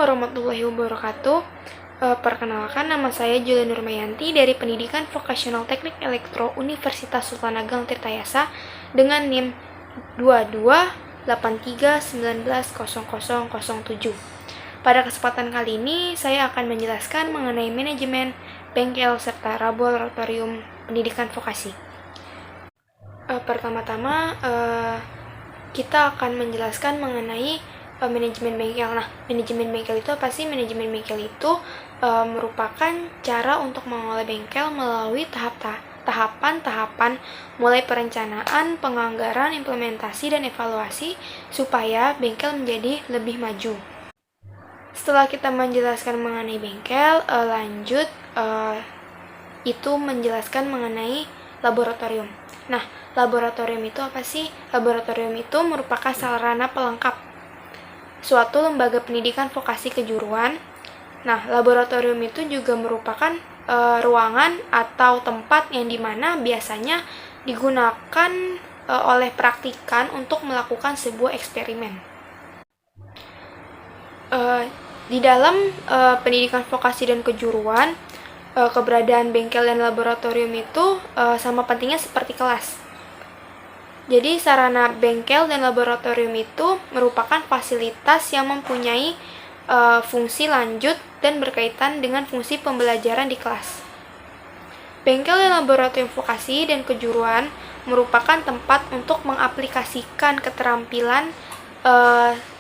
warahmatullahi wabarakatuh. Perkenalkan, nama saya Julia Nurmayanti dari Pendidikan Vokasional Teknik Elektro Universitas Sultan Ageng Tirtayasa dengan NIM 2283190007. Pada kesempatan kali ini, saya akan menjelaskan mengenai manajemen bengkel serta laboratorium pendidikan vokasi. Pertama-tama, kita akan menjelaskan mengenai manajemen bengkel. Nah, manajemen bengkel itu apa sih? Manajemen bengkel itu merupakan cara untuk mengelola bengkel melalui tahapan-tahapan mulai perencanaan, penganggaran, implementasi, dan evaluasi supaya bengkel menjadi lebih maju. Setelah kita menjelaskan mengenai bengkel, lanjut itu menjelaskan mengenai laboratorium. Nah, laboratorium itu apa sih? Laboratorium itu merupakan sarana pelengkap suatu lembaga pendidikan vokasi kejuruan. Nah, laboratorium itu juga merupakan ruangan atau tempat yang dimana biasanya digunakan oleh praktikan untuk melakukan sebuah eksperimen. Di dalam pendidikan vokasi dan kejuruan, keberadaan bengkel dan laboratorium itu sama pentingnya seperti kelas. Jadi sarana bengkel dan laboratorium itu merupakan fasilitas yang mempunyai fungsi lanjut dan berkaitan dengan fungsi pembelajaran di kelas. Bengkel dan laboratorium vokasi dan kejuruan merupakan tempat untuk mengaplikasikan keterampilan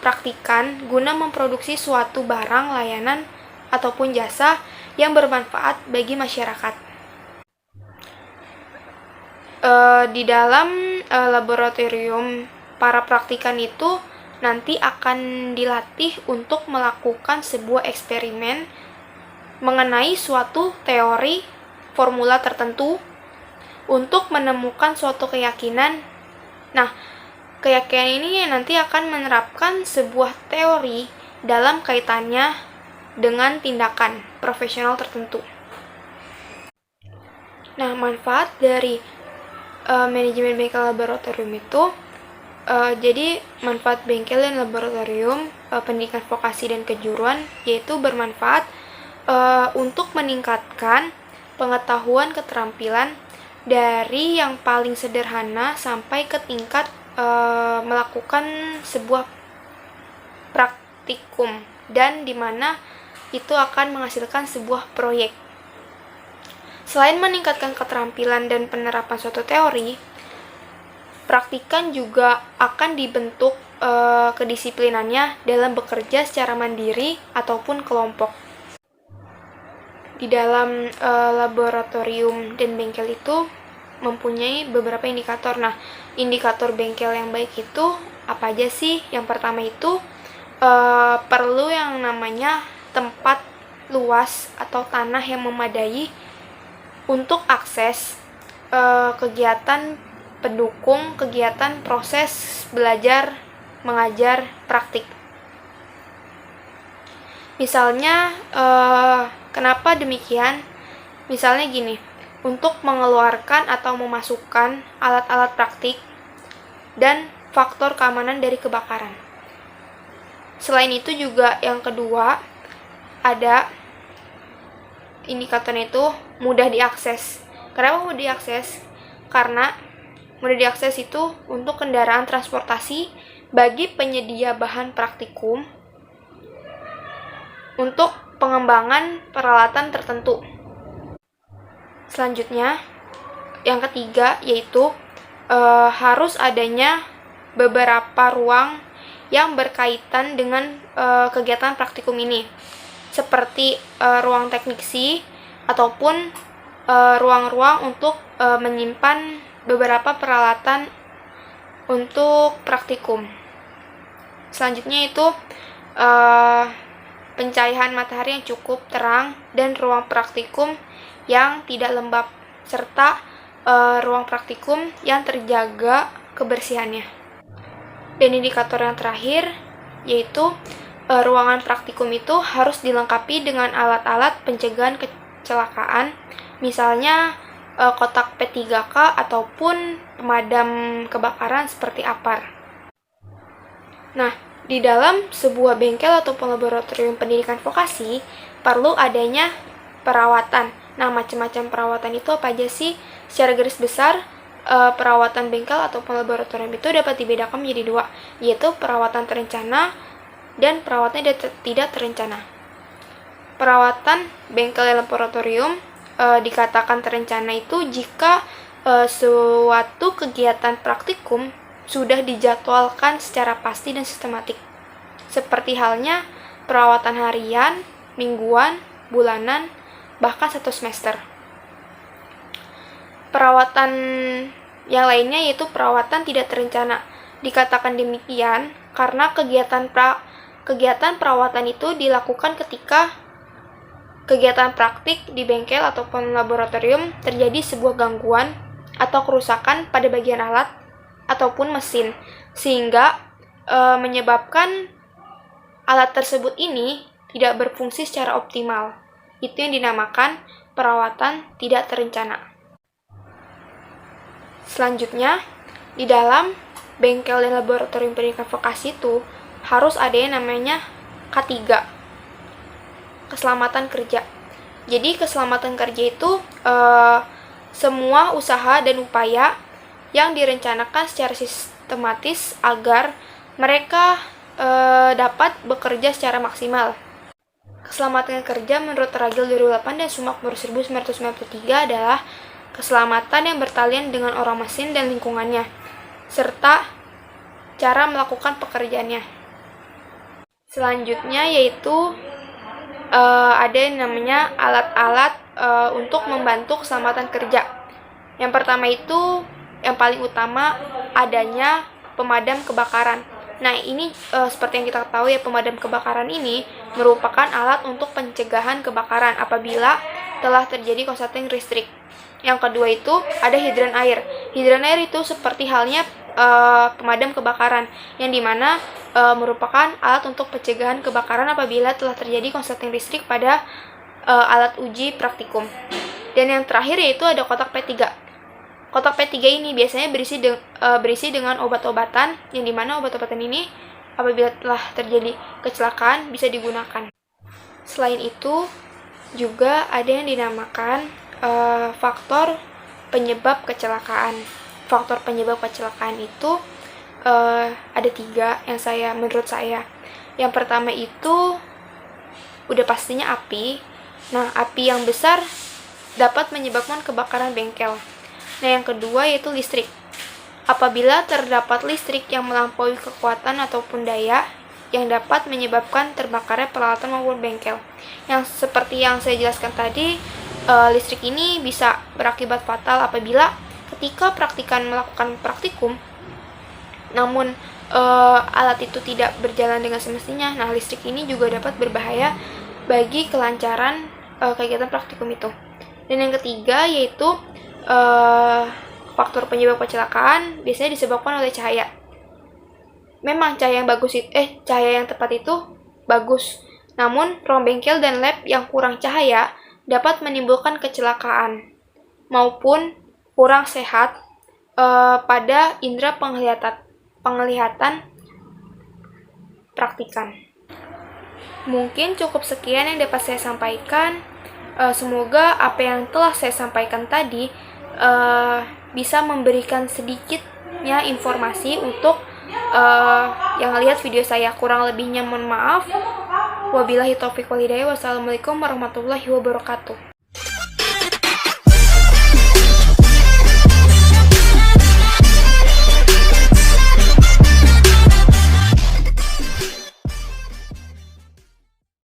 praktikan guna memproduksi suatu barang, layanan, ataupun jasa yang bermanfaat bagi masyarakat. Di dalam laboratorium, para praktikan itu nanti akan dilatih untuk melakukan sebuah eksperimen mengenai suatu teori formula tertentu untuk menemukan suatu keyakinan. Nah, keyakinan ini nanti akan menerapkan sebuah teori dalam kaitannya dengan tindakan profesional tertentu. Nah, manfaat dari manajemen bengkel laboratorium itu, jadi manfaat bengkel dan laboratorium pendidikan vokasi dan kejuruan yaitu bermanfaat untuk meningkatkan pengetahuan keterampilan dari yang paling sederhana sampai ke tingkat melakukan sebuah praktikum, dan dimana itu akan menghasilkan sebuah proyek. Selain meningkatkan keterampilan dan penerapan suatu teori, praktikan juga akan dibentuk kedisiplinannya dalam bekerja secara mandiri ataupun kelompok. Di dalam laboratorium dan bengkel itu mempunyai beberapa indikator. Nah, indikator bengkel yang baik itu apa aja sih? Yang pertama itu perlu yang namanya tempat luas atau tanah yang memadai untuk akses kegiatan pendukung kegiatan proses belajar mengajar praktik. Misalnya, kenapa demikian? Misalnya gini, untuk mengeluarkan atau memasukkan alat-alat praktik dan faktor keamanan dari kebakaran. Selain itu juga yang kedua, ada indikatornya itu mudah diakses. Kenapa mudah diakses? Karena mudah diakses itu untuk kendaraan transportasi bagi penyedia bahan praktikum untuk pengembangan peralatan tertentu. Selanjutnya, yang ketiga yaitu harus adanya beberapa ruang yang berkaitan dengan kegiatan praktikum ini, seperti ruang teknisi ataupun ruang-ruang untuk menyimpan beberapa peralatan untuk praktikum. Selanjutnya itu pencahayaan matahari yang cukup terang dan ruang praktikum yang tidak lembab, serta ruang praktikum yang terjaga kebersihannya. Dan indikator yang terakhir yaitu ruangan praktikum itu harus dilengkapi dengan alat-alat pencegahan kecelakaan, misalnya kotak P3K ataupun pemadam kebakaran seperti APAR. Nah, Di dalam sebuah bengkel ataupun laboratorium pendidikan vokasi, perlu adanya perawatan. Nah, macam-macam perawatan itu apa aja sih? Secara garis besar, perawatan bengkel ataupun laboratorium itu dapat dibedakan menjadi dua, yaitu perawatan terencana dan perawatan tidak terencana. Perawatan bengkel dan laboratorium dikatakan terencana itu jika suatu kegiatan praktikum sudah dijadwalkan secara pasti dan sistematik. Seperti halnya perawatan harian, mingguan, bulanan, bahkan satu semester. Perawatan yang lainnya yaitu perawatan tidak terencana. Dikatakan demikian karena kegiatan perawatan itu dilakukan ketika kegiatan praktik di bengkel ataupun laboratorium terjadi sebuah gangguan atau kerusakan pada bagian alat ataupun mesin, sehingga menyebabkan alat tersebut ini tidak berfungsi secara optimal. Itu yang dinamakan perawatan tidak terencana. Selanjutnya, di dalam bengkel dan laboratorium pendidikan vokasi itu harus ada yang namanya K3, keselamatan kerja. Jadi keselamatan kerja itu semua usaha dan upaya yang direncanakan secara sistematis agar mereka dapat bekerja secara maksimal. Keselamatan kerja menurut Ragil 2008 dan Sumakmur 1993 adalah keselamatan yang bertalian dengan orang mesin dan lingkungannya, serta cara melakukan pekerjaannya. Selanjutnya yaitu ada yang namanya alat-alat untuk membantu keselamatan kerja. Yang pertama itu yang paling utama adanya pemadam kebakaran. Nah, ini seperti yang kita tahu ya, pemadam kebakaran ini merupakan alat untuk pencegahan kebakaran apabila telah terjadi korsleting listrik. Yang kedua itu ada hidran air. Hidran air itu seperti halnya pemadam kebakaran, yang dimana merupakan alat untuk pencegahan kebakaran apabila telah terjadi korsleting listrik pada alat uji praktikum. Dan yang terakhir yaitu ada kotak P3. Kotak P3 ini biasanya berisi dengan obat-obatan, yang dimana obat-obatan ini apabila telah terjadi kecelakaan bisa digunakan. Selain itu, juga ada yang dinamakan faktor penyebab kecelakaan. Faktor penyebab kecelakaan itu ada 3 yang menurut saya. Yang pertama itu udah pastinya api. Nah, api yang besar dapat menyebabkan kebakaran bengkel. Nah, yang kedua yaitu listrik. Apabila terdapat listrik yang melampaui kekuatan ataupun daya yang dapat menyebabkan terbakarnya peralatan maupun bengkel. Yang seperti yang saya jelaskan tadi, listrik ini bisa berakibat fatal apabila ketika praktikan melakukan praktikum, namun alat itu tidak berjalan dengan semestinya. Nah, listrik ini juga dapat berbahaya bagi kelancaran kegiatan praktikum itu. Dan yang ketiga yaitu faktor penyebab kecelakaan biasanya disebabkan oleh cahaya. Memang cahaya yang tepat itu bagus. Namun, ruang bengkel dan lab yang kurang cahaya dapat menimbulkan kecelakaan maupun kurang sehat pada indera penglihatan praktikan. Mungkin cukup sekian yang dapat saya sampaikan. Semoga apa yang telah saya sampaikan tadi bisa memberikan sedikitnya informasi untuk yang lihat video saya. Kurang lebihnya mohon maaf. Wabillahi taufiq wal hidayah. Wassalamualaikum warahmatullahi wabarakatuh.